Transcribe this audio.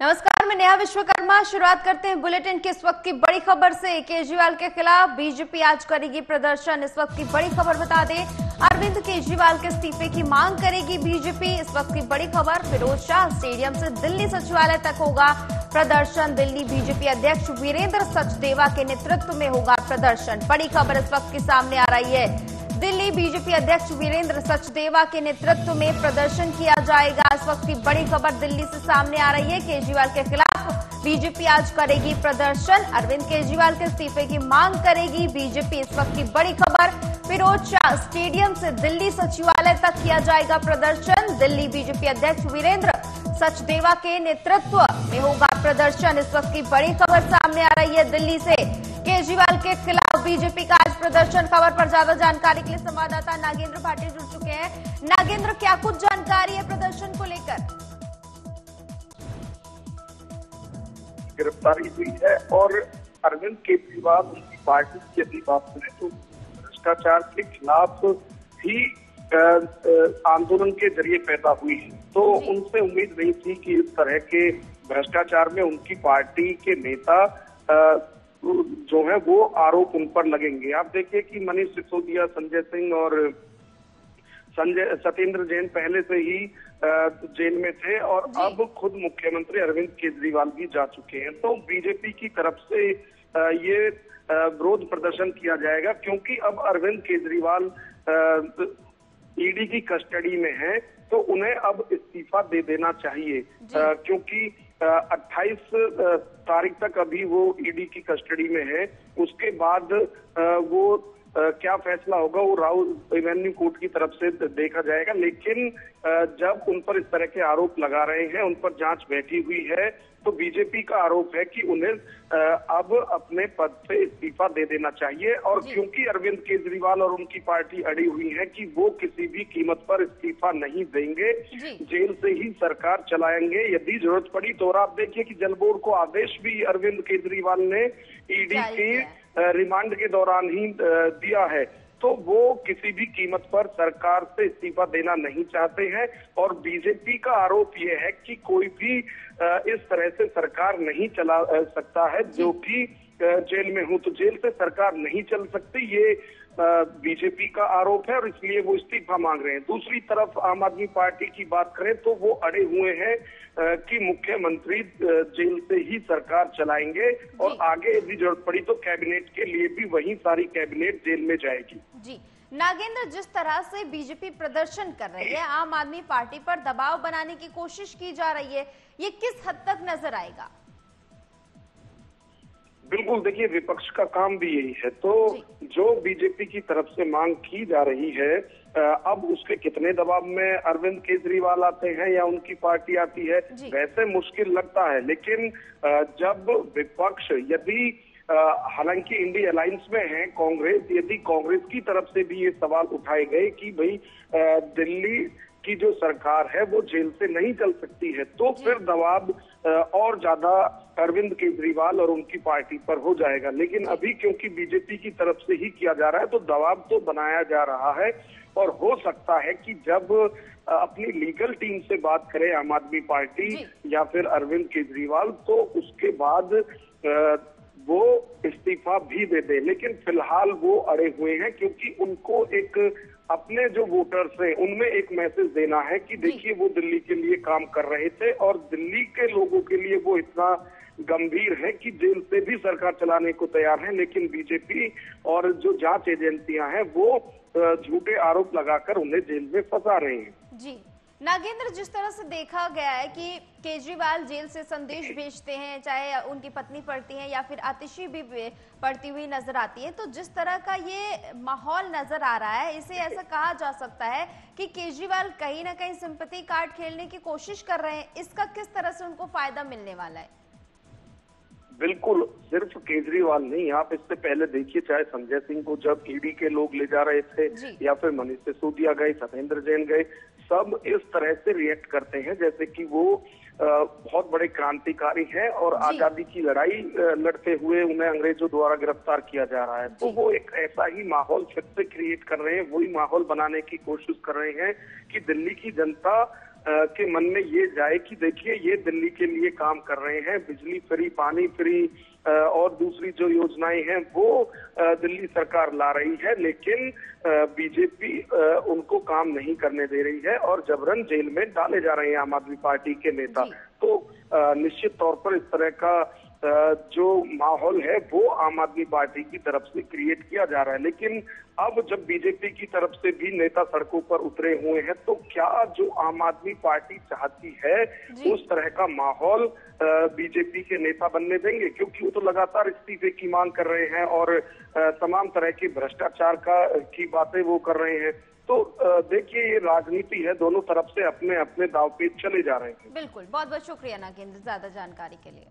नमस्कार, मैं नेहा विश्वकर्मा। शुरुआत करते हैं बुलेटिन की इस वक्त की बड़ी खबर से। केजरीवाल के खिलाफ बीजेपी आज करेगी प्रदर्शन। इस वक्त की बड़ी खबर बता दें, अरविंद केजरीवाल के इस्तीफे की मांग करेगी बीजेपी। इस वक्त की बड़ी खबर, फिरोज शाह स्टेडियम से दिल्ली सचिवालय तक होगा प्रदर्शन। दिल्ली बीजेपी अध्यक्ष वीरेंद्र सचदेवा के नेतृत्व में होगा प्रदर्शन। बड़ी खबर इस वक्त की सामने आ रही है। दिल्ली बीजेपी अध्यक्ष वीरेंद्र सचदेवा के नेतृत्व में प्रदर्शन किया जाएगा। इस वक्त की बड़ी खबर दिल्ली से सामने आ रही है। केजरीवाल के खिलाफ बीजेपी आज करेगी प्रदर्शन। अरविंद केजरीवाल के इस्तीफे की मांग करेगी बीजेपी। इस वक्त की बड़ी खबर, फिरोज शाह स्टेडियम से दिल्ली सचिवालय तक किया जाएगा प्रदर्शन। दिल्ली बीजेपी अध्यक्ष वीरेंद्र सचदेवा के नेतृत्व में होगा प्रदर्शन। इस वक्त की बड़ी खबर सामने आ रही है दिल्ली से। केजरीवाल के खिलाफ बीजेपी का आज प्रदर्शन। खबर पर ज्यादा जानकारी के लिए संवाददाता नागेंद्र भाटी जुड़ चुके हैं। नागेंद्र, क्या कुछ जानकारी है प्रदर्शन को लेकर? गिरफ्तारी हुई है और अरविंद केजरीवाल उनकी पार्टी की यदि बात करें तो भ्रष्टाचार के खिलाफ ही आंदोलन के जरिए पैदा हुई है। तो उनसे उम्मीद नहीं थी कि इस तरह के भ्रष्टाचार में उनकी पार्टी के नेता जो है वो आरोप उन पर लगेंगे। आप देखिए कि मनीष सिसोदिया, संजय सिंह और सत्येंद्र जैन पहले से ही जेल में थे और अब खुद मुख्यमंत्री अरविंद केजरीवाल भी जा चुके हैं। तो बीजेपी की तरफ से ये विरोध प्रदर्शन किया जाएगा, क्योंकि अब अरविंद केजरीवाल ईडी की कस्टडी में है, तो उन्हें अब इस्तीफा दे देना चाहिए, क्योंकि 28 तारीख तक अभी वो ईडी की कस्टडी में है। उसके बाद वो क्या फैसला होगा वो राउत एवेन्यू कोर्ट की तरफ से देखा जाएगा। लेकिन जब उन पर इस तरह के आरोप लगा रहे हैं, उन पर जांच बैठी हुई है, तो बीजेपी का आरोप है कि उन्हें अब अपने पद से इस्तीफा दे देना चाहिए। और क्योंकि अरविंद केजरीवाल और उनकी पार्टी अड़ी हुई है कि वो किसी भी कीमत पर इस्तीफा नहीं देंगे, जेल से ही सरकार चलाएंगे यदि जरूरत पड़ी। तो और आप देखिए कि जल बोर्ड को आदेश भी अरविंद केजरीवाल ने ईडी के रिमांड के दौरान ही दिया है। तो वो किसी भी कीमत पर सरकार से इस्तीफा देना नहीं चाहते हैं। और बीजेपी का आरोप ये है कि कोई भी इस तरह से सरकार नहीं चला सकता है जो कि जेल में हो, तो जेल से सरकार नहीं चल सकती, ये बीजेपी का आरोप है और इसलिए वो इस्तीफा मांग रहे हैं। दूसरी तरफ आम आदमी पार्टी की बात करें तो वो अड़े हुए हैं कि मुख्यमंत्री जेल से ही सरकार चलाएंगे और आगे यदि जरूरत पड़ी तो कैबिनेट के लिए भी वही सारी कैबिनेट जेल में जाएगी। जी नागेंद्र, जिस तरह से बीजेपी प्रदर्शन कर रही है, आम आदमी पार्टी पर दबाव बनाने की कोशिश की जा रही है, ये किस हद तक नजर आएगा? बिल्कुल, देखिए विपक्ष का काम भी यही है। तो जो बीजेपी की तरफ से मांग की जा रही है, अब उसके कितने दबाव में अरविंद केजरीवाल आते हैं या उनकी पार्टी आती है, वैसे मुश्किल लगता है। लेकिन जब विपक्ष यदि हालांकि इंडिया अलायंस में है कांग्रेस, यदि कांग्रेस की तरफ से भी ये सवाल उठाए गए कि भाई दिल्ली की जो सरकार है वो जेल से नहीं चल सकती है, तो फिर दबाव और ज्यादा अरविंद केजरीवाल और उनकी पार्टी पर हो जाएगा। लेकिन अभी क्योंकि बीजेपी की तरफ से ही किया जा रहा है, तो दबाव तो बनाया जा रहा है। और हो सकता है कि जब अपनी लीगल टीम से बात करे आम आदमी पार्टी या फिर अरविंद केजरीवाल, तो उसके बाद वो इस्तीफा भी दे दे। लेकिन फिलहाल वो अड़े हुए हैं, क्योंकि उनको एक अपने जो वोटर्स हैं उनमें एक मैसेज देना है कि देखिए वो दिल्ली के लिए काम कर रहे थे और दिल्ली के लोगों के लिए वो इतना गंभीर है कि जेल से भी सरकार चलाने को तैयार है। लेकिन बीजेपी और जो जांच एजेंसियां हैं वो झूठे आरोप लगाकर उन्हें जेल में फंसा रहे हैं। जी नागेंद्र, जिस तरह से देखा गया है कि केजरीवाल जेल से संदेश भेजते हैं, चाहे उनकी पत्नी पढ़ती है या फिर आतिशी भी पढ़ती हुई नजर आती है, तो जिस तरह का ये माहौल नजर आ रहा है, इसे ऐसा कहा जा सकता है कि केजरीवाल कहीं ना कहीं सिंपैथी कार्ड खेलने की कोशिश कर रहे हैं। इसका किस तरह से उनको फायदा मिलने वाला है? बिल्कुल, सिर्फ केजरीवाल नहीं, आप इससे पहले देखिए, चाहे संजय सिंह को जब ईडी के लोग ले जा रहे थे या फिर मनीष सिसोदिया गए, सत्येंद्र जैन गए, सब इस तरह से रिएक्ट करते हैं जैसे कि वो बहुत बड़े क्रांतिकारी हैं और आजादी की लड़ाई लड़ते हुए उन्हें अंग्रेजों द्वारा गिरफ्तार किया जा रहा है। तो वो एक ऐसा ही माहौल फिर से क्रिएट कर रहे हैं, वही माहौल बनाने की कोशिश कर रहे हैं कि दिल्ली की जनता के मन में ये जाए कि देखिए ये दिल्ली के लिए काम कर रहे हैं, बिजली फ्री, पानी फ्री और दूसरी जो योजनाएं हैं वो दिल्ली सरकार ला रही है, लेकिन बीजेपी उनको काम नहीं करने दे रही है और जबरन जेल में डाले जा रहे हैं आम आदमी पार्टी के नेता। तो निश्चित तौर पर इस तरह का जो माहौल है वो आम आदमी पार्टी की तरफ से क्रिएट किया जा रहा है। लेकिन अब जब बीजेपी की तरफ से भी नेता सड़कों पर उतरे हुए हैं तो क्या जो आम आदमी पार्टी चाहती है उस तरह का माहौल बीजेपी के नेता बनने देंगे? क्योंकि वो तो लगातार इस्तीफे की मांग कर रहे हैं और तमाम तरह के भ्रष्टाचार की बातें वो कर रहे हैं। तो देखिए ये राजनीति है, दोनों तरफ से अपने अपने दांव पे चले जा रहे हैं। बिल्कुल, बहुत बहुत शुक्रिया नागेंद्र ज्यादा जानकारी के लिए।